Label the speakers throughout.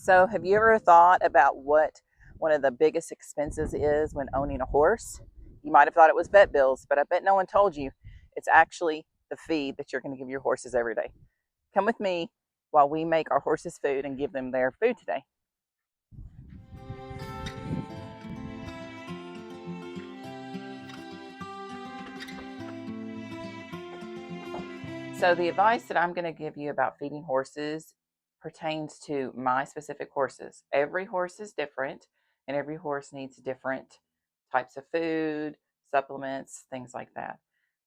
Speaker 1: So, have you ever thought about what one of the biggest expenses is when owning a horse? You might have thought it was vet bills, but I bet no one told you it's actually the feed that you're going to give your horses every day. Come with me while we make our horses food and give them their food today. So, the advice that I'm going to give you about feeding horses pertains to my specific horses. Every horse is different, and every horse needs different types of food, supplements, things like that.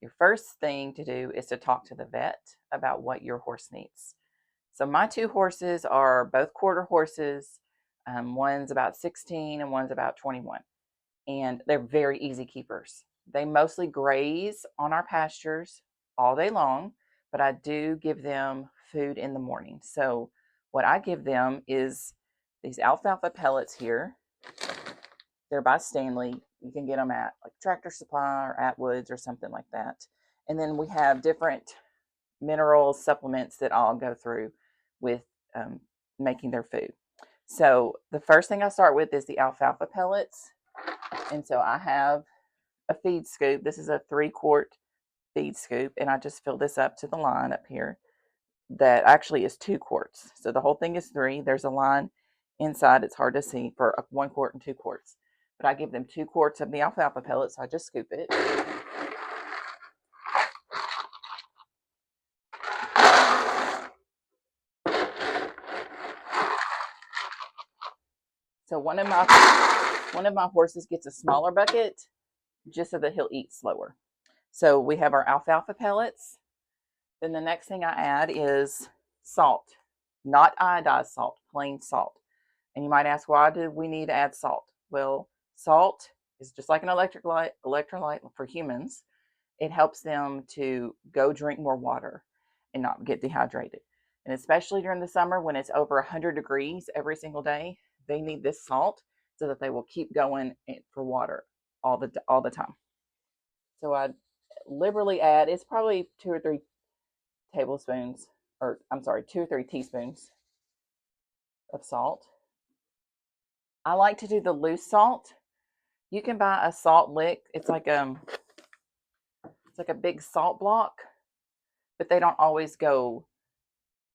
Speaker 1: Your first thing to do is to talk to the vet about what your horse needs. So, my two horses are both quarter horses. One's about 16 and one's about 21, and they're very easy keepers. They mostly graze on our pastures all day long, but I do give them food in the morning. So, what I give them is these alfalfa pellets here. They're by Stanley. You can get them at like Tractor Supply or Atwoods or something like that. And then we have different mineral supplements that I'll go through with making their food. So the first thing I start with is the alfalfa pellets. And so I have a feed scoop. This is a 3-quart feed scoop, and I just fill this up to the line up here. That actually is 2 quarts. So the whole thing is 3. There's a line inside. It's hard to see for 1 quart and 2 quarts. But I give them 2 quarts of the alfalfa pellets. So I just scoop it. So one of my horses gets a smaller bucket just so that he'll eat slower. So we have our alfalfa pellets. Then the next thing I add is salt, not iodized salt, plain salt. And you might ask, why do we need to add salt? Well, salt is just like an electrolyte for humans. It helps them to go drink more water and not get dehydrated. And especially during the summer when it's over 100 degrees every single day, they need this salt so that they will keep going for water all the time. So I liberally add, it's probably 2 or 3 tablespoons, or I'm sorry, 2 or 3 teaspoons of salt. I like to do the loose salt. You can buy a salt lick. It's like a big salt block, but they don't always go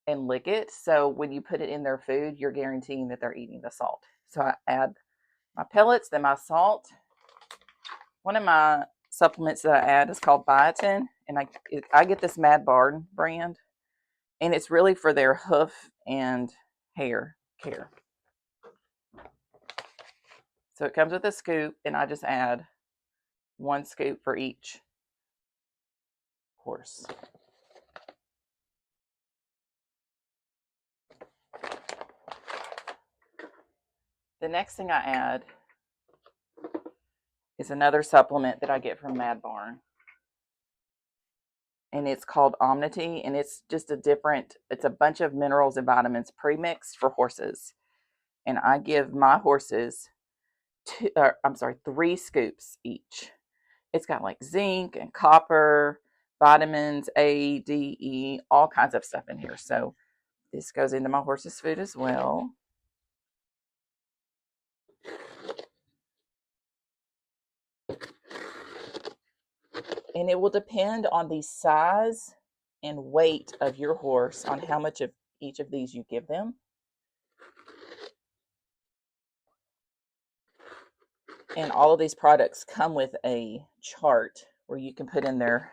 Speaker 1: and lick it. So when you put it in their food, you're guaranteeing that they're eating the salt. So I add my pellets, then my salt. One of my supplements that I add is called Biotin, and I get this Mad Barn brand, and it's really for their hoof and hair care. So it comes with a scoop, and I just add 1 scoop for each horse. The next thing I add is another supplement that I get from Mad Barn. And it's called Omneity, and it's just it's a bunch of minerals and vitamins pre-mixed for horses. And I give my horses 3 scoops each. It's got like zinc and copper, vitamins A, D, E, all kinds of stuff in here. So this goes into my horse's food as well. And it will depend on the size and weight of your horse on how much of each of these you give them. And all of these products come with a chart where you can put in their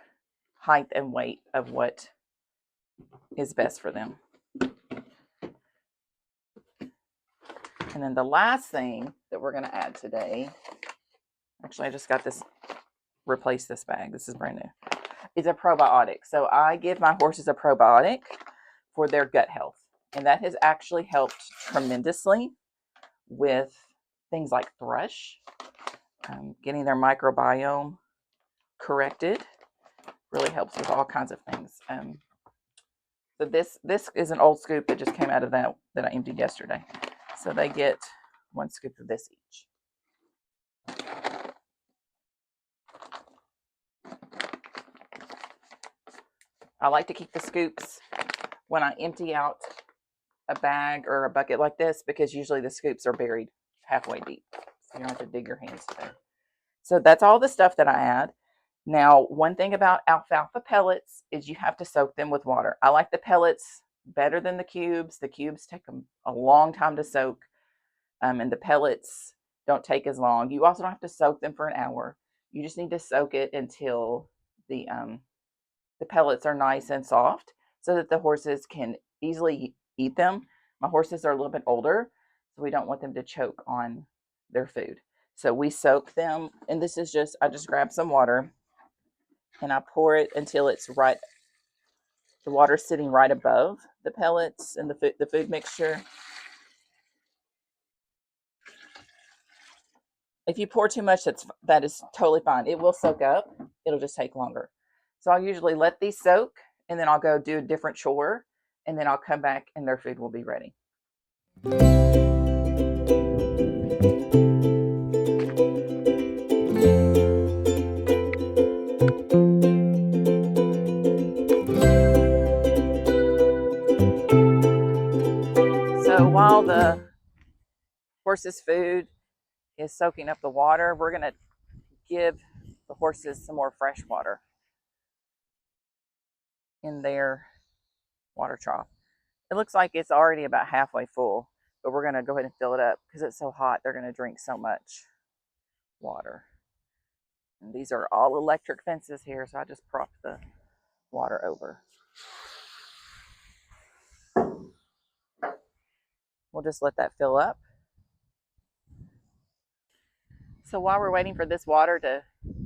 Speaker 1: height and weight of what is best for them. And then the last thing that we're going to add today, actually I just got this, replace this bag, this is brand new, is a probiotic. So I give my horses a probiotic for their gut health. And that has actually helped tremendously with things like thrush, getting their microbiome corrected. Really helps with all kinds of things. So this is an old scoop that just came out of that I emptied yesterday. So they get 1 scoop of this each. I like to keep the scoops when I empty out a bag or a bucket like this, because usually the scoops are buried halfway deep, so you don't have to dig your hands through. So that's all the stuff that I add. Now, one thing about alfalfa pellets is you have to soak them with water. I like the pellets better than the cubes. The cubes take a long time to soak, and the pellets don't take as long. You also don't have to soak them for an hour. You just need to soak it until the pellets are nice and soft, so that the horses can easily eat them. My horses are a little bit older, so we don't want them to choke on their food. So we soak them, and this is just, I just grab some water and I pour it until it's right, the water's sitting right above the pellets and the food mixture. If you pour too much, that is totally fine. It will soak up. It'll just take longer. So I'll usually let these soak, and then I'll go do a different chore, and then I'll come back and their food will be ready. So while the horse's food is soaking up the water, we're going to give the horses some more fresh water in their water trough. It looks like it's already about halfway full, but we're going to go ahead and fill it up because it's so hot. They're going to drink so much water. And these are all electric fences here, so I just prop the water over. We'll just let that fill up. So while we're waiting for this water to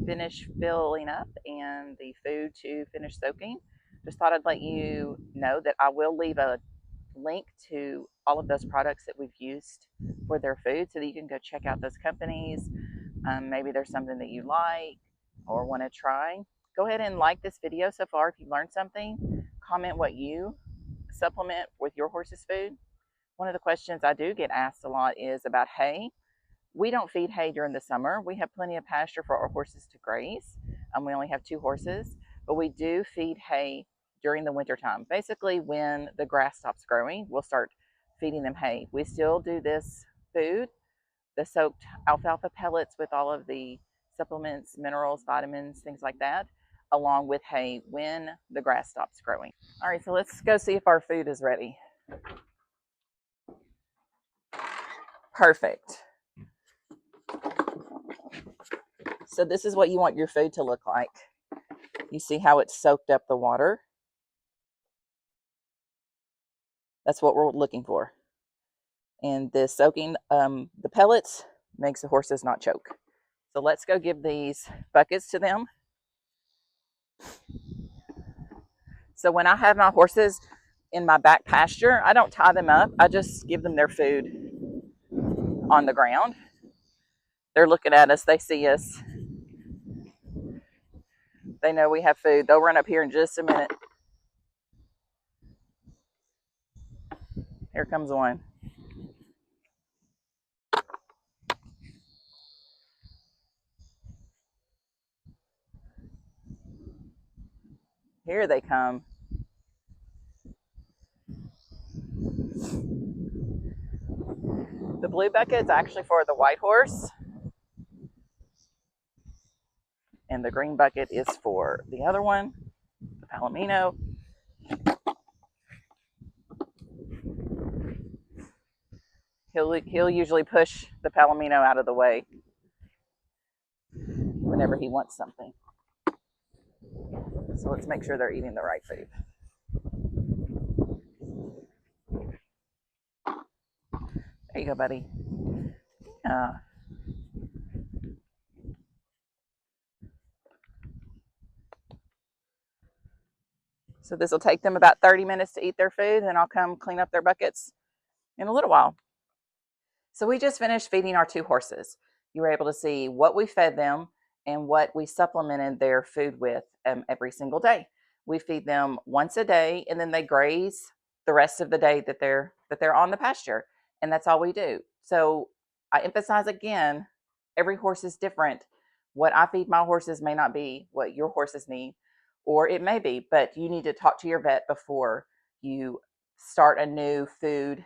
Speaker 1: finish filling up and the food to finish soaking, just thought I'd let you know that I will leave a link to all of those products that we've used for their food, so that you can go check out those companies. Maybe there's something that you like or want to try. Go ahead and like this video so far if you've learned something. Comment what you supplement with your horse's food. One of the questions I do get asked a lot is about hay. We don't feed hay during the summer. We have plenty of pasture for our horses to graze. We only have 2 horses, but we do feed hay during the winter time. Basically, when the grass stops growing, we'll start feeding them hay. We still do this food, the soaked alfalfa pellets with all of the supplements, minerals, vitamins, things like that, along with hay when the grass stops growing. All right, so let's go see if our food is ready. Perfect. So this is what you want your food to look like. You see how it's soaked up the water? That's what we're looking for. And the soaking, the pellets makes the horses not choke. So let's go give these buckets to them. So when I have my horses in my back pasture, I don't tie them up. I just give them their food on the ground. They're looking at us. They see us. They know we have food. They'll run up here in just a minute. Here comes one. Here they come. The blue bucket is actually for the white horse, and the green bucket is for the other one, the Palomino. He'll usually push the Palomino out of the way whenever he wants something. So let's make sure they're eating the right food. There you go, buddy. So this will take them about 30 minutes to eat their food, and I'll come clean up their buckets in a little while. So we just finished feeding our 2 horses. You were able to see what we fed them and what we supplemented their food with every single day. We feed them once a day, and then they graze the rest of the day that they're on the pasture, and that's all we do. So I emphasize again, every horse is different. What I feed my horses may not be what your horses need, or it may be, but you need to talk to your vet before you start a new food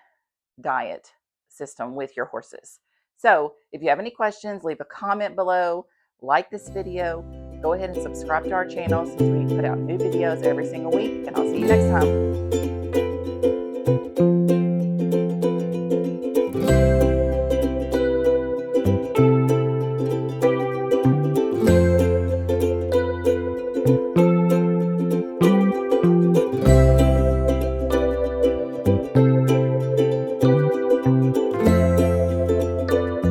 Speaker 1: diet system with your horses. So if you have any questions, leave a comment below, like this video, go ahead and subscribe to our channel since we put out new videos every single week, and I'll see you next time.